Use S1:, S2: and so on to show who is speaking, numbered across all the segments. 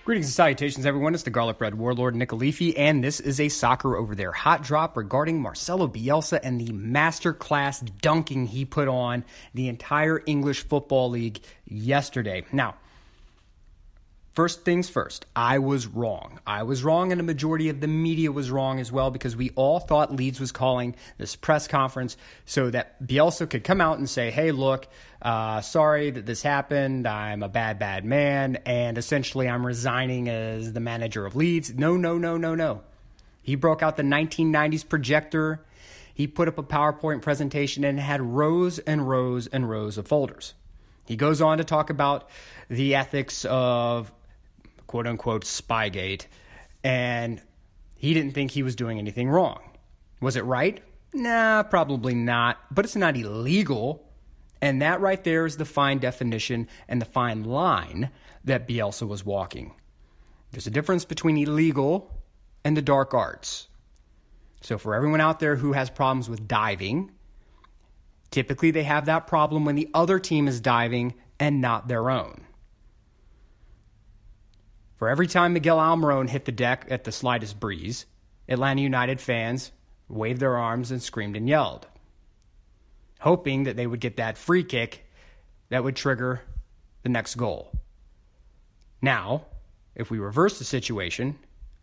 S1: Greetings and salutations, everyone. It's the Garlic Bread Warlord, Nick Alifi, and this is a Soccer Over There hot drop regarding Marcelo Bielsa and the masterclass dunking he put on the entire English Football League yesterday. Now, first things first, I was wrong. I was wrong, and a majority of the media was wrong as well, because we all thought Leeds was calling this press conference so that Bielsa could come out and say, hey, look, sorry that this happened. I'm a bad man, and essentially I'm resigning as the manager of Leeds. No. He broke out the 1990s projector. He put up a PowerPoint presentation and had rows and rows and rows of folders. He goes on to talk about the ethics of quote-unquote Spygate, and he didn't think he was doing anything wrong. Was it right? Nah, probably not, but it's not illegal. And that right there is the fine definition and the fine line that Bielsa was walking. There's a difference between illegal and the dark arts. So for everyone out there who has problems with diving, typically they have that problem when the other team is diving and not their own. For every time Miguel Almiron hit the deck at the slightest breeze, Atlanta United fans waved their arms and screamed and yelled, hoping that they would get that free kick that would trigger the next goal. Now, if we reverse the situation,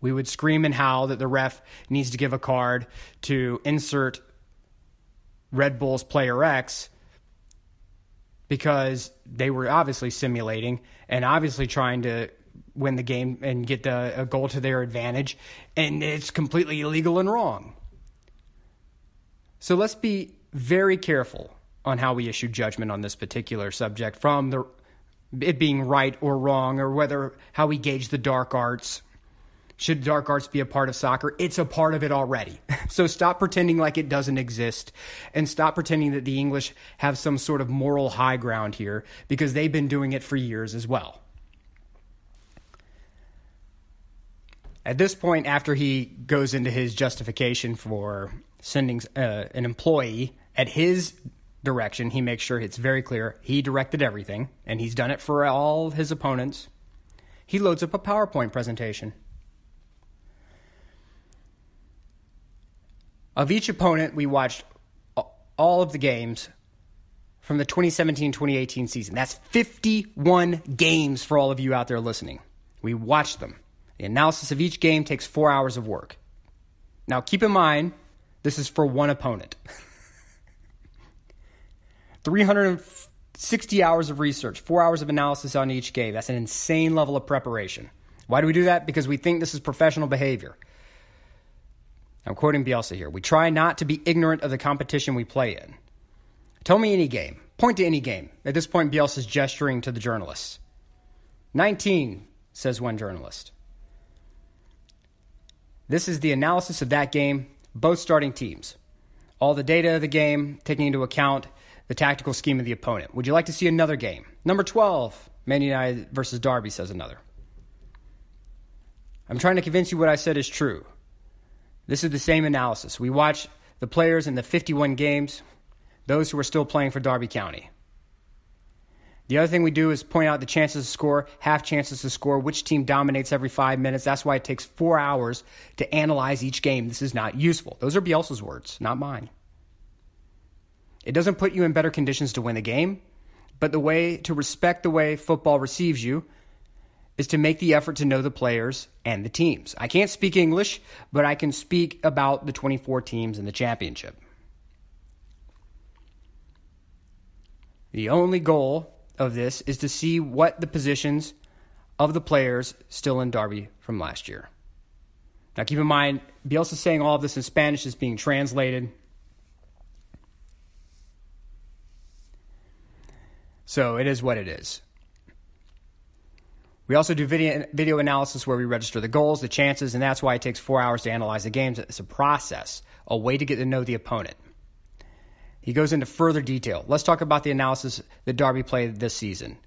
S1: we would scream and howl that the ref needs to give a card to insert Red Bull's player X, because they were obviously simulating and obviously trying to win the game and get a goal to their advantage, and it's completely illegal and wrong. So let's be very careful on how we issue judgment on this particular subject, from it being right or wrong, or how we gauge the dark arts. Should dark arts be a part of soccer? It's a part of it already. So stop pretending like it doesn't exist, and stop pretending that the English have some sort of moral high ground here, because they've been doing it for years as well. At this point, after he goes into his justification for sending an employee at his direction, he makes sure it's very clear he directed everything, and he's done it for all his opponents. He loads up a PowerPoint presentation of each opponent. We watched all of the games from the 2017-2018 season. That's 51 games for all of you out there listening. We watched them. The analysis of each game takes 4 hours of work. Now, keep in mind, this is for one opponent. 360 hours of research, 4 hours of analysis on each game. That's an insane level of preparation. Why do we do that? Because we think this is professional behavior. I'm quoting Bielsa here. We try not to be ignorant of the competition we play in. Tell me any game. Point to any game. At this point, Bielsa's gesturing to the journalists. 19, says one journalist. This is the analysis of that game, both starting teams. All the data of the game, taking into account the tactical scheme of the opponent. Would you like to see another game? Number 12, Man United versus Derby, says another. I'm trying to convince you what I said is true. This is the same analysis. We watch the players in the 51 games, those who are still playing for Derby County. The other thing we do is point out the chances to score, half chances to score, which team dominates every 5 minutes. That's why it takes 4 hours to analyze each game. This is not useful. Those are Bielsa's words, not mine. It doesn't put you in better conditions to win the game, but the way to respect the way football receives you is to make the effort to know the players and the teams. I can't speak English, but I can speak about the 24 teams in the championship. The only goal of this is to see what the positions of the players still in Derby from last year. Now keep in mind, Bielsa saying all of this in Spanish is being translated. So it is what it is. We also do video analysis where we register the goals, the chances, and that's why it takes 4 hours to analyze the games. It's a process, a way to get to know the opponent. He goes into further detail. Let's talk about the analysis that Derby played this season.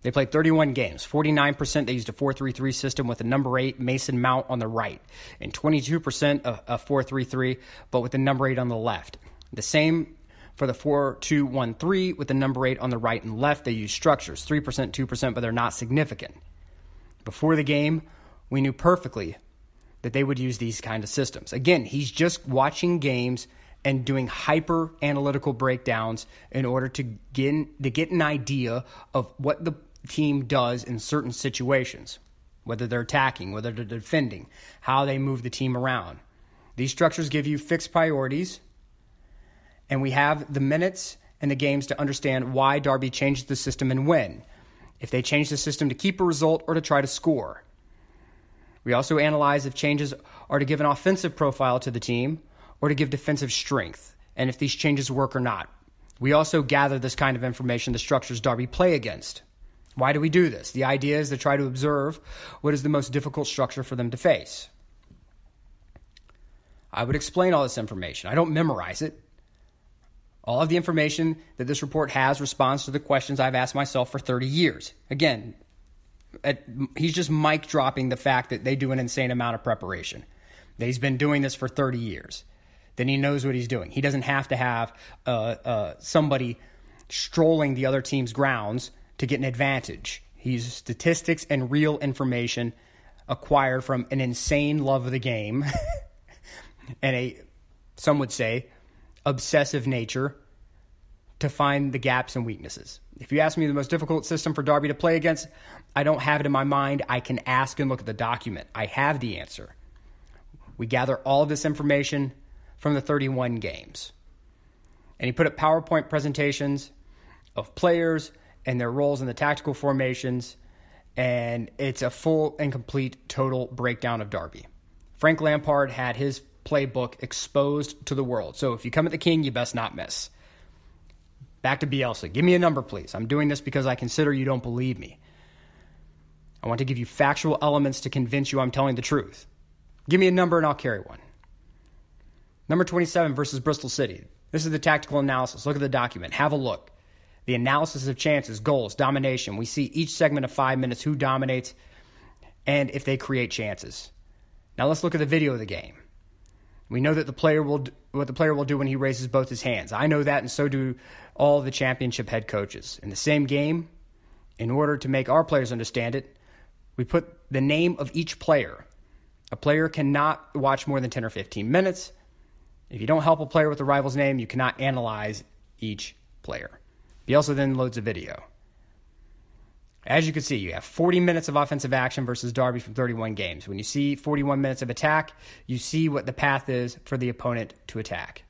S1: They played 31 games. 49% they used a 4-3-3 system with the number 8 Mason Mount on the right, and 22% a 4-3-3, but with the number 8 on the left. The same for the 4-2-1-3 with the number 8 on the right and left. They use structures, 3%, 2%, but they're not significant. Before the game, we knew perfectly that they would use these kind of systems. Again, he's just watching games and doing hyper analytical breakdowns in order to get an idea of what the team does in certain situations, whether they're attacking, whether they're defending, how they move the team around. These structures give you fixed priorities, and we have the minutes and the games to understand why Derby changed the system and when. If they change the system to keep a result or to try to score. We also analyze if changes are to give an offensive profile to the team or to give defensive strength, and if these changes work or not. We also gather this kind of information, the structures Derby play against. Why do we do this? The idea is to try to observe what is the most difficult structure for them to face. I would explain all this information. I don't memorize it. All of the information that this report has responds to the questions I've asked myself for 30 years. Again, he's just mic dropping the fact that they do an insane amount of preparation. That he's been doing this for 30 years. Then he knows what he's doing. He doesn't have to have somebody strolling the other team's grounds to get an advantage. He uses statistics and real information acquired from an insane love of the game and some would say, obsessive nature to find the gaps and weaknesses. If you ask me the most difficult system for Derby to play against, I don't have it in my mind. I can ask and look at the document. I have the answer. We gather all of this information from the 31 games. And he put up PowerPoint presentations of players and their roles in the tactical formations, and it's a full and complete total breakdown of Derby. Frank Lampard had his playbook exposed to the world. So if you come at the king, you best not miss. Back to Bielsa. Give me a number, please. I'm doing this because I consider you don't believe me. I want to give you factual elements to convince you I'm telling the truth. Give me a number and I'll carry one. Number 27 versus Bristol City. This is the tactical analysis. Look at the document. Have a look. The analysis of chances, goals, domination. We see each segment of 5 minutes who dominates and if they create chances. Now let's look at the video of the game. We know that what the player will do when he raises both his hands. I know that, and so do all the championship head coaches. In the same game, in order to make our players understand it, we put the name of each player. A player cannot watch more than 10 or 15 minutes. If you don't help a player with the rival's name, you cannot analyze each player. Bielsa then loads a video. As you can see, you have 40 minutes of offensive action versus Derby from 31 games. When you see 41 minutes of attack, you see what the path is for the opponent to attack.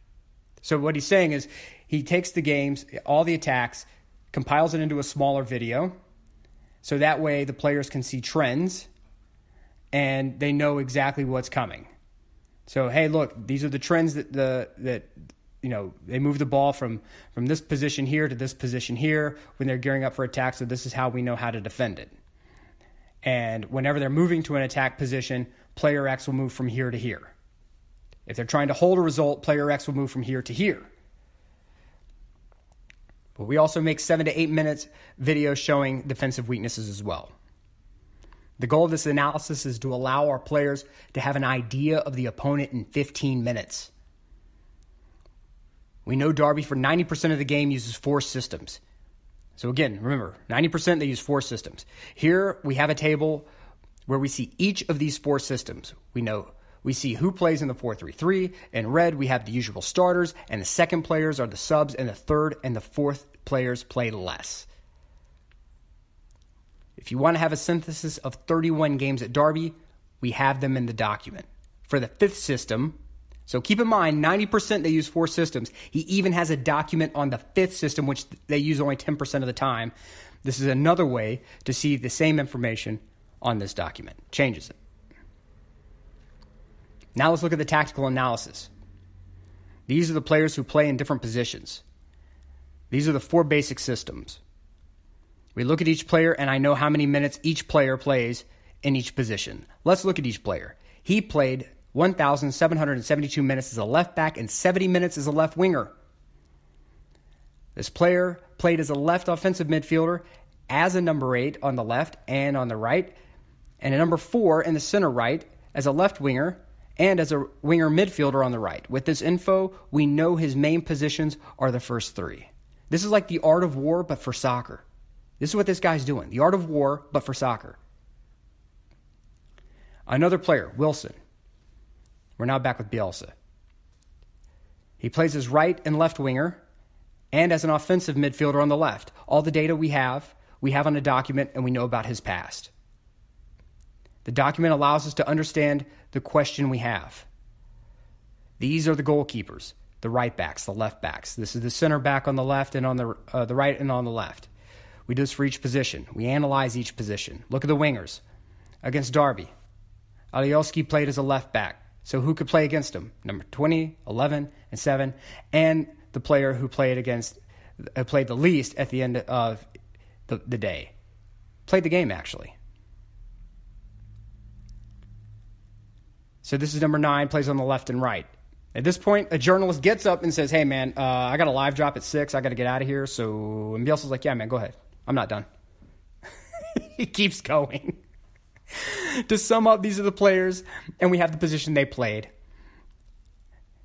S1: So what he's saying is he takes the games, all the attacks, compiles it into a smaller video, so that way the players can see trends and they know exactly what's coming. So, hey, look, these are the trends that they move the ball from this position here to this position here when they're gearing up for attack, so this is how we know how to defend it. And whenever they're moving to an attack position, player X will move from here to here. If they're trying to hold a result, player X will move from here to here. But we also make 7 to 8 minutes videos showing defensive weaknesses as well. The goal of this analysis is to allow our players to have an idea of the opponent in 15 minutes. We know Derby for 90% of the game uses 4 systems. So again, remember, 90% they use 4 systems. Here we have a table where we see each of these 4 systems. We see who plays in the 4-3-3. In red, we have the usual starters, and the second players are the subs, and the third and the fourth players play less. If you want to have a synthesis of 31 games at Derby, we have them in the document. For the 5th system, so keep in mind, 90% they use 4 systems. He even has a document on the 5th system, which they use only 10% of the time. This is another way to see the same information on this document. Changes it. Now let's look at the tactical analysis. These are the players who play in different positions. These are the 4 basic systems. We look at each player, and I know how many minutes each player plays in each position. Let's look at each player. He played 1,772 minutes as a left back and 70 minutes as a left winger. This player played as a left offensive midfielder, as a number 8 on the left and on the right, and a number 4 in the center right as a left winger and as a winger midfielder on the right. With this info, we know his main positions are the first 3. This is like the art of war, but for soccer. This is what this guy's doing. The art of war, but for soccer. Another player, Wilson. We're now back with Bielsa. He plays as right and left winger and as an offensive midfielder on the left. All the data we have on a document, and we know about his past. The document allows us to understand the question we have. These are the goalkeepers, the right backs, the left backs. This is the center back on the left and on the right and on the left. We do this for each position. We analyze each position. Look at the wingers. Against Derby, Alioski played as a left back. So who could play against him? Number 20, 11, and 7. And the player who played the least at the end of the day. Played the game, actually. So this is number 9, plays on the left and right. At this point, a journalist gets up and says, hey, man, I got a live drop at 6. I got to get out of here. And Bielsa's like, yeah, man, go ahead. I'm not done. He keeps going. To sum up, these are the players, and we have the position they played.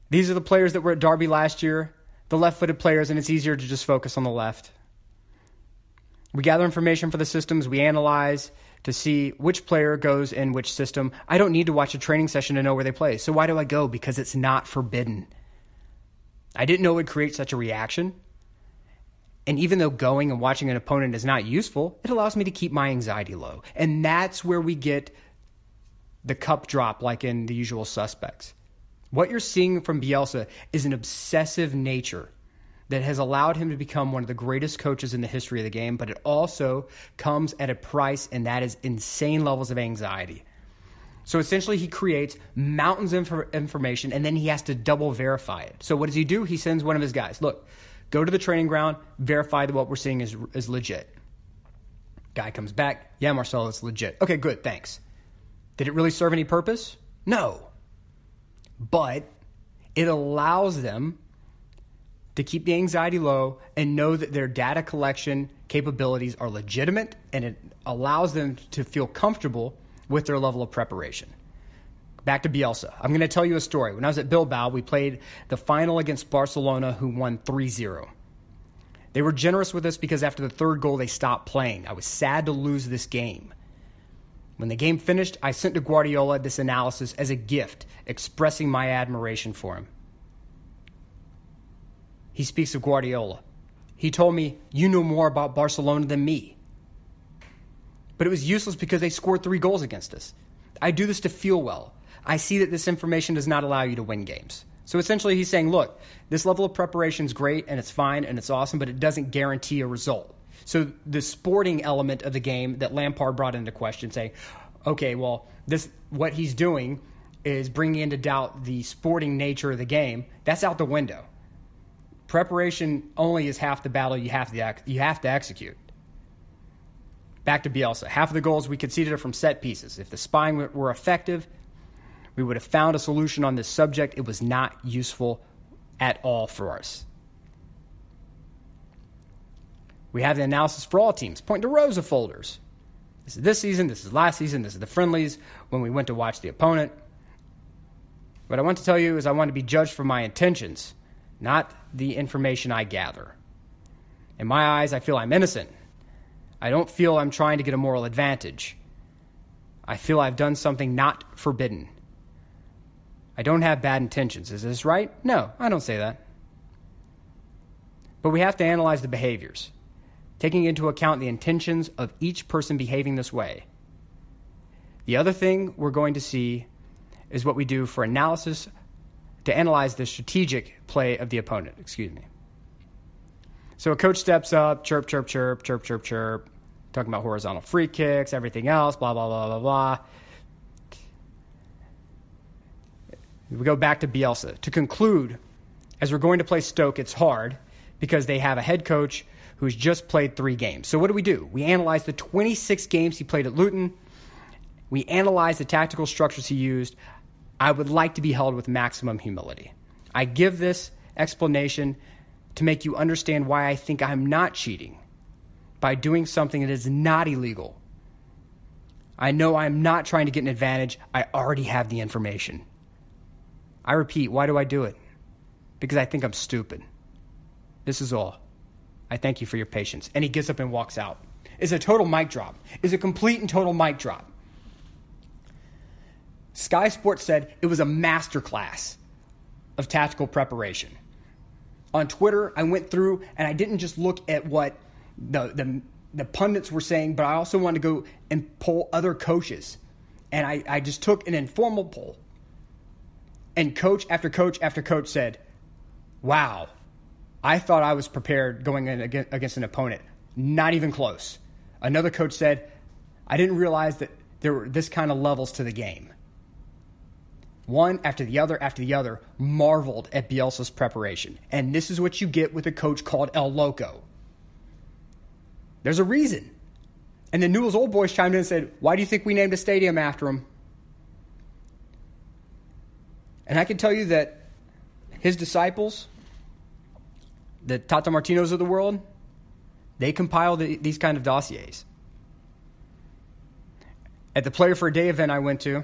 S1: These are the players that were at Derby last year, the left-footed players, and it's easier to just focus on the left. We gather information for the systems. We analyze to see which player goes in which system. I don't need to watch a training session to know where they play. So why do I go? Because it's not forbidden. I didn't know it would create such a reaction. And even though going and watching an opponent is not useful, it allows me to keep my anxiety low. And that's where we get the cup drop like in The Usual Suspects. What you're seeing from Bielsa is an obsessive nature that has allowed him to become one of the greatest coaches in the history of the game, but it also comes at a price, and that is insane levels of anxiety. So essentially he creates mountains of information, and then he has to double verify it. So what does he do? He sends one of his guys, look, go to the training ground, verify that what we're seeing is legit. Guy comes back, yeah, Marcelo, it's legit. Okay, good, thanks. Did it really serve any purpose? No. But it allows them to keep the anxiety low and know that their data collection capabilities are legitimate, and it allows them to feel comfortable with their level of preparation. Back to Bielsa. I'm going to tell you a story. When I was at Bilbao, we played the final against Barcelona, who won 3-0. They were generous with us because after the third goal, they stopped playing. I was sad to lose this game. When the game finished, I sent to Guardiola this analysis as a gift, expressing my admiration for him. He speaks of Guardiola. He told me, you know more about Barcelona than me. But it was useless because they scored 3 goals against us. I do this to feel well. I see that this information does not allow you to win games. So essentially he's saying, look, this level of preparation is great and it's fine and it's awesome, but it doesn't guarantee a result. So the sporting element of the game that Lampard brought into question, say, okay, well, what he's doing is bringing into doubt the sporting nature of the game. That's out the window. Preparation only is half the battle you have to execute. Back to Bielsa. Half of the goals we conceded are from set pieces. If the spying were effective, we would have found a solution on this subject. It was not useful at all for us. We have the analysis for all teams. Point to rows of folders. This is this season, this is last season, this is the friendlies, when we went to watch the opponent. What I want to tell you is I want to be judged for my intentions, not the information I gather. In my eyes, I feel I'm innocent. I don't feel I'm trying to get a moral advantage. I feel I've done something not forbidden. I don't have bad intentions. Is this right? No, I don't say that. But we have to analyze the behaviors, taking into account the intentions of each person behaving this way. The other thing we're going to see is what we do for analysis to analyze the strategic play of the opponent. So a coach steps up, chirp, chirp, chirp, chirp, chirp, chirp, talking about horizontal free kicks, everything else, blah, blah, blah, blah, blah. We go back to Bielsa. To conclude, as we're going to play Stoke, it's hard because they have a head coach who's just played 3 games. So what do? We analyze the 26 games he played at Luton. We analyze the tactical structures he used. I would like to be held with maximum humility. I give this explanation to make you understand why I think I'm not cheating by doing something that is not illegal. I know I'm not trying to get an advantage. I already have the information. I repeat, why do I do it? Because I think I'm stupid. This is all. I thank you for your patience. And he gets up and walks out. It's a total mic drop. It's a complete and total mic drop. Sky Sports said it was a masterclass of tactical preparation. On Twitter, I went through and I didn't just look at what the pundits were saying, but I also wanted to go and poll other coaches. And I just took an informal poll. And coach after coach after coach said, wow, I thought I was prepared going in against an opponent. Not even close. Another coach said, I didn't realize that there were this kind of levels to the game. One after the other marveled at Bielsa's preparation. And this is what you get with a coach called El Loco. There's a reason. And then Newell's Old Boys chimed in and said, why do you think we named a stadium after him? And I can tell you that his disciples, the Tata Martinos of the world, they compile these kind of dossiers. At the Player for a Day event I went to,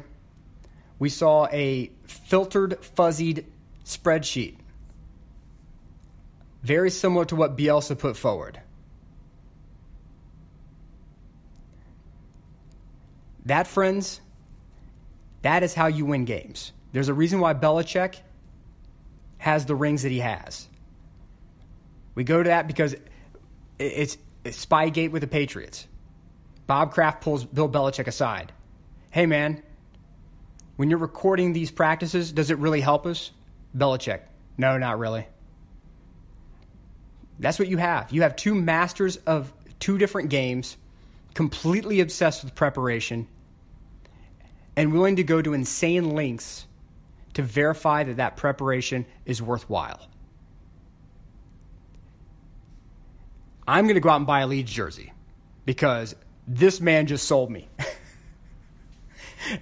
S1: we saw a filtered, fuzzied spreadsheet. Very similar to what Bielsa put forward. That, friends, that is how you win games. There's a reason why Belichick has the rings that he has. We go to that because it's Spygate with the Patriots. Bob Kraft pulls Bill Belichick aside. Hey, man, when you're recording these practices, does it really help us? Belichick, no, not really. That's what you have. You have two masters of two different games, completely obsessed with preparation, and willing to go to insane lengths to verify that that preparation is worthwhile. I'm going to go out and buy a Leeds jersey because this man just sold me.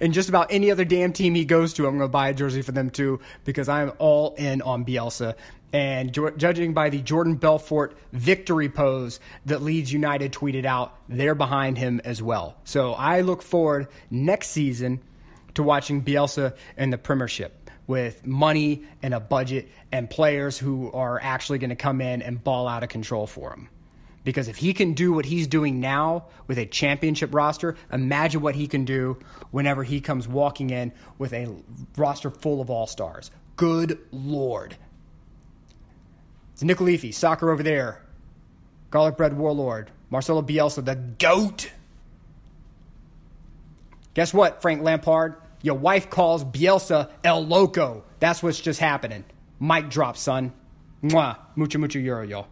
S1: And just about any other damn team he goes to, I'm going to buy a jersey for them too because I'm all in on Bielsa. And judging by the Jordan Belfort victory pose that Leeds United tweeted out, they're behind him as well. So I look forward next season to watching Bielsa in the Premiership with money and a budget and players who are actually going to come in and ball out of control for him. Because if he can do what he's doing now with a championship roster, imagine what he can do whenever he comes walking in with a roster full of all-stars. Good Lord. It's Nick Leafy, Soccer Over There, Garlic Bread Warlord, Marcelo Bielsa, the GOAT. Guess what, Frank Lampard? Your wife calls Bielsa El Loco. That's what's just happening. Mic drop, son. Mwah. Mucho, mucho euro, y'all.